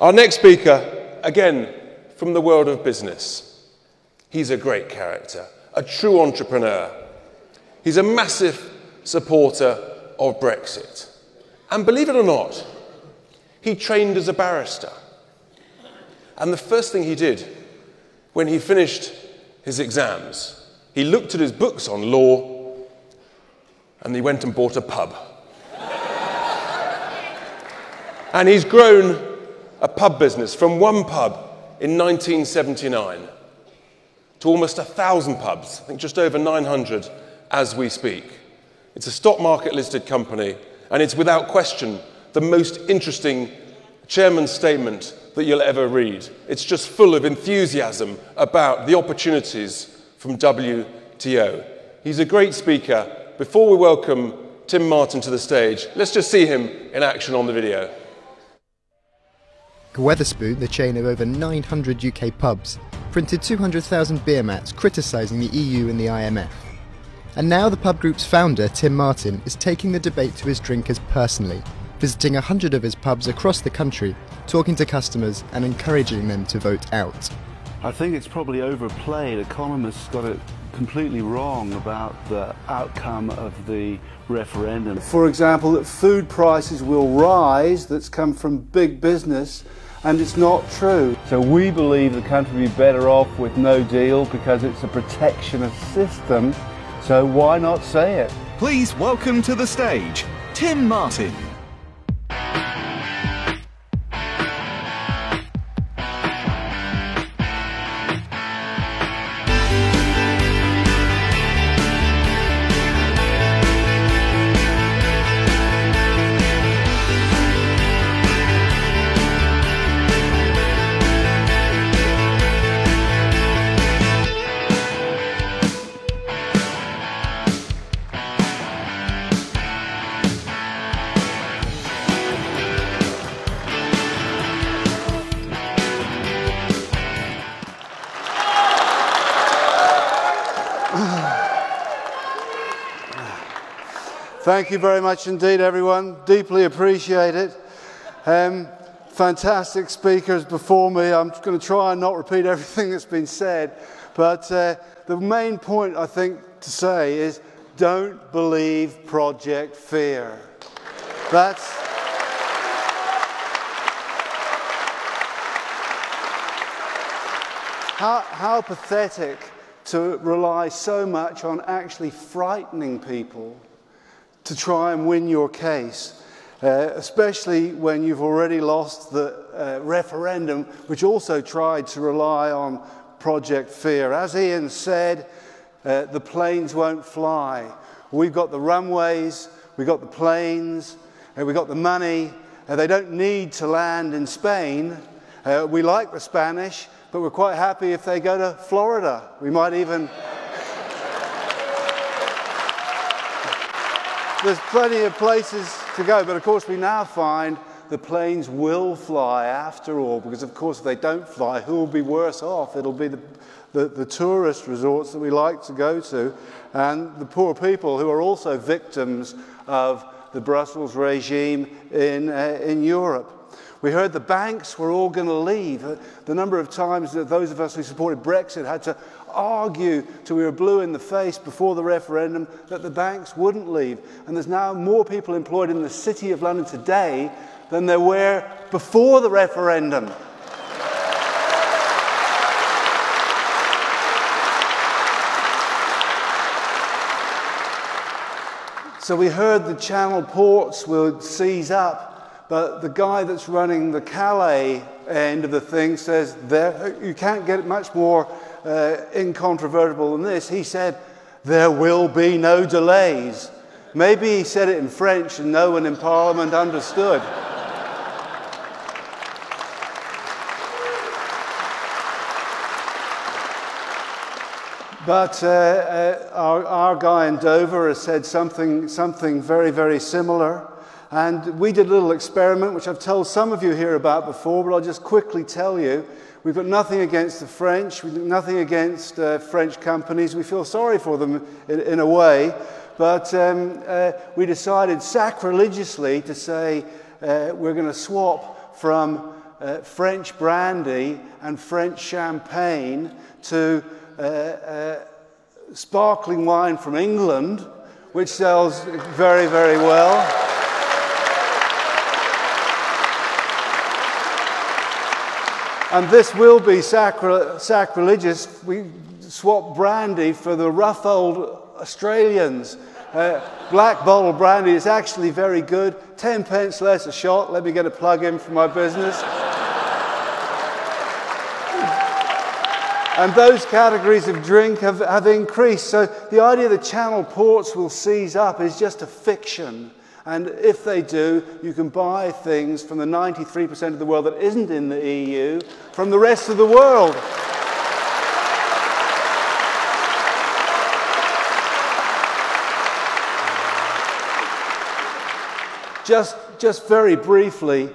Our next speaker, again, from the world of business. He's a great character, a true entrepreneur. He's a massive supporter of Brexit. And believe it or not, he trained as a barrister. And the first thing he did when he finished his exams, he looked at his books on law and he went and bought a pub. And he's grown a pub business from one pub in 1979 to almost 1,000 pubs, I think just over 900 as we speak. It's a stock market listed company, and it's without question the most interesting chairman's statement that you'll ever read. It's just full of enthusiasm about the opportunities from WTO. He's a great speaker. Before we welcome Tim Martin to the stage, let's just see him in action on the video. Wetherspoons, the chain of over 900 UK pubs, printed 200,000 beer mats criticising the EU and the IMF. And now the pub group's founder, Tim Martin, is taking the debate to his drinkers personally, visiting 100 of his pubs across the country, talking to customers and encouraging them to vote out. I think it's probably overplayed. Economists got it completely wrong about the outcome of the referendum. For example, that food prices will rise, that's come from big business, and it's not true. So we believe the country would be better off with no deal because it's a protectionist system, so why not say it? Please welcome to the stage, Tim Martin. Thank you very much indeed, everyone. Deeply appreciate it. Fantastic speakers before me. I'm going to try and not repeat everything that's been said, but the main point I think to say is don't believe Project Fear. That's how pathetic to rely so much on actually frightening people to try and win your case, especially when you've already lost the referendum, which also tried to rely on Project Fear. As Ian said, the planes won't fly. We've got the runways, we've got the planes, we've got the money. They don't need to land in Spain. We like the Spanish, but we're quite happy if they go to Florida. We might even... There's plenty of places to go, but of course we now find the planes will fly after all, because of course if they don't fly, who will be worse off? It'll be the tourist resorts that we like to go to, and the poor people who are also victims of the Brussels regime in Europe. We heard the banks were all going to leave. The number of times that those of us who supported Brexit had to argue till we were blue in the face before the referendum that the banks wouldn't leave. And there's now more people employed in the City of London today than there were before the referendum. So we heard the Channel ports will seize up, but the guy that's running the Calais end of the thing says you can't get it much more incontrovertible than this. He said, there will be no delays. Maybe he said it in French and no one in Parliament understood. But our guy in Dover has said something very, very similar. And we did a little experiment, which I've told some of you here about before, but I'll just quickly tell you. We've got nothing against the French. We've got nothing against French companies. We feel sorry for them in a way. But we decided sacrilegiously to say we're going to swap from French brandy and French champagne to sparkling wine from England, which sells very, very well. And this will be sacrilegious. We swap brandy for the rough old Australians. Black bottle brandy is actually very good. 10 pence less a shot. Let me get a plug in for my business. And those categories of drink have increased. So the idea that Channel ports will seize up is just a fiction. And if they do, you can buy things from the 93% of the world that isn't in the EU from the rest of the world. Just very briefly,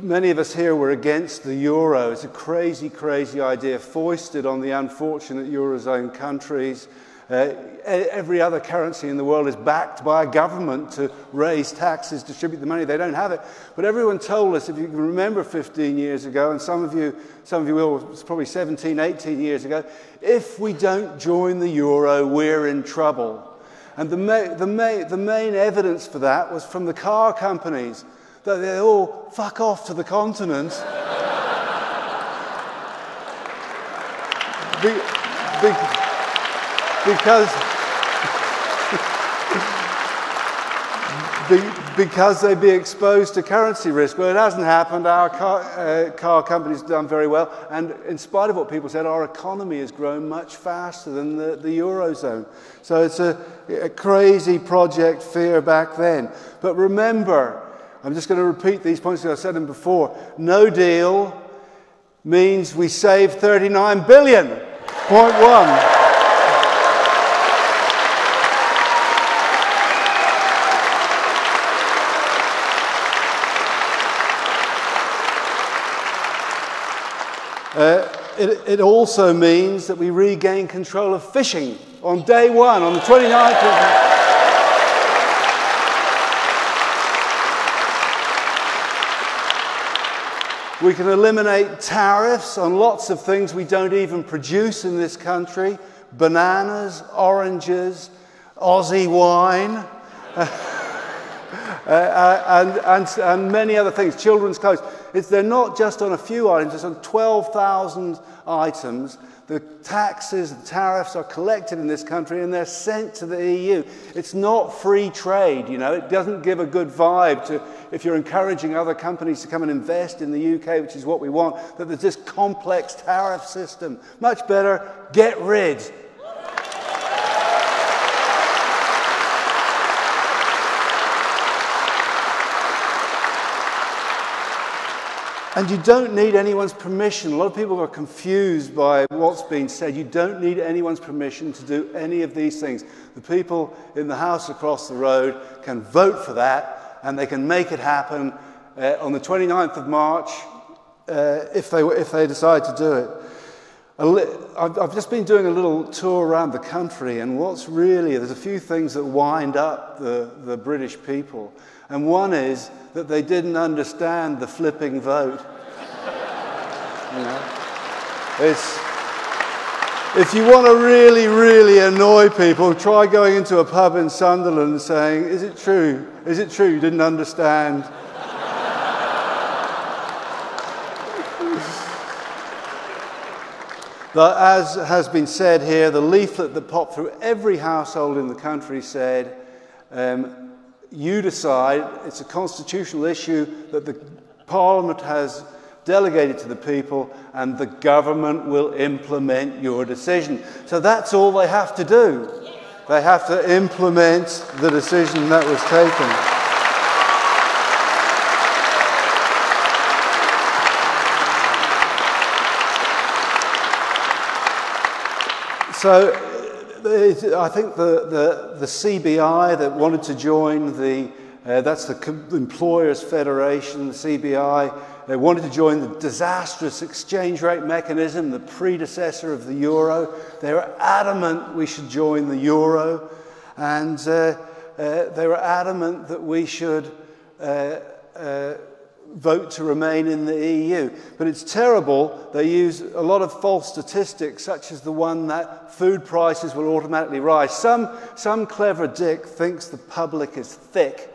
many of us here were against the euro. It's a crazy, crazy idea foisted on the unfortunate eurozone countries. Every other currency in the world is backed by a government to raise taxes, distribute the money. They don't have it. But everyone told us, if you can remember 15 years ago, and some of you will, it's probably 17, 18 years ago, if we don't join the euro, we're in trouble. And the main evidence for that was from the car companies, that they all fuck off to the continent. because they'd be exposed to currency risk. Well, it hasn't happened. Our car companies have done very well. And in spite of what people said, our economy has grown much faster than the Eurozone. So it's a crazy project fear back then. But remember, I'm just going to repeat these points because I've said them before. No deal means we save 39 billion. Point one. It also means that we regain control of fishing on day one, on the 29th of... We can eliminate tariffs on lots of things we don't even produce in this country. Bananas, oranges, Aussie wine, and many other things, children's clothes. They're not just on a few items, it's on 12,000 items. The taxes, the tariffs are collected in this country and they're sent to the EU. It's not free trade, you know. It doesn't give a good vibe to, if you're encouraging other companies to come and invest in the UK, which is what we want, that there's this complex tariff system. Much better, get rid. And you don't need anyone's permission. A lot of people are confused by what's being said. You don't need anyone's permission to do any of these things. The people in the house across the road can vote for that, and they can make it happen on the 29th of March if they decide to do it. I've just been doing a little tour around the country, and there's a few things that wind up the British people. And one is that they didn't understand the flipping vote. You know? If you want to really, really annoy people, try going into a pub in Sunderland and saying, "Is it true? Is it true you didn't understand?" But as has been said here, the leaflet that popped through every household in the country said, you decide, it's a constitutional issue that the Parliament has delegated to the people, and the government will implement your decision. So that's all they have to do. They have to implement the decision that was taken. So I think the CBI that wanted to join that's the Employers Federation, the CBI, they wanted to join the disastrous exchange rate mechanism, the predecessor of the euro. They were adamant we should join the euro, and they were adamant that we should vote to remain in the EU. But it's terrible. They use a lot of false statistics, such as the one that food prices will automatically rise. Some clever dick thinks the public is thick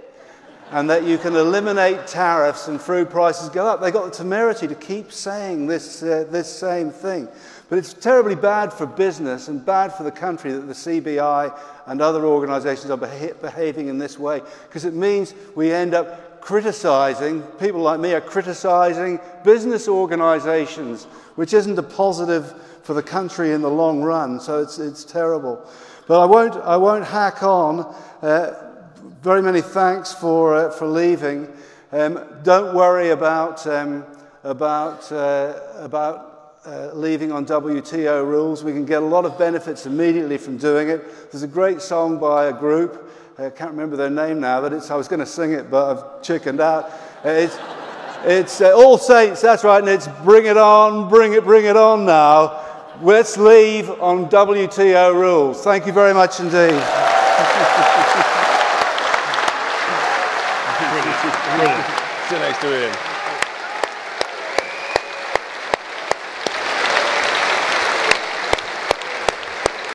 and that you can eliminate tariffs and food prices go up. They got the temerity to keep saying this same thing. But it's terribly bad for business and bad for the country that the CBI and other organisations are behaving in this way, because it means we end up criticising, people like me are criticising business organisations, which isn't a positive for the country in the long run. So it's terrible. But I won't hack on. Very many thanks for leaving. Don't worry about leaving on WTO rules. We can get a lot of benefits immediately from doing it. There's a great song by a group. I can't remember their name now, but I was going to sing it, but I've chickened out. It's All Saints, that's right, and it's bring it on, bring it on now. Let's leave on WTO rules. Thank you very much indeed. Brilliant. Sit next to Ian.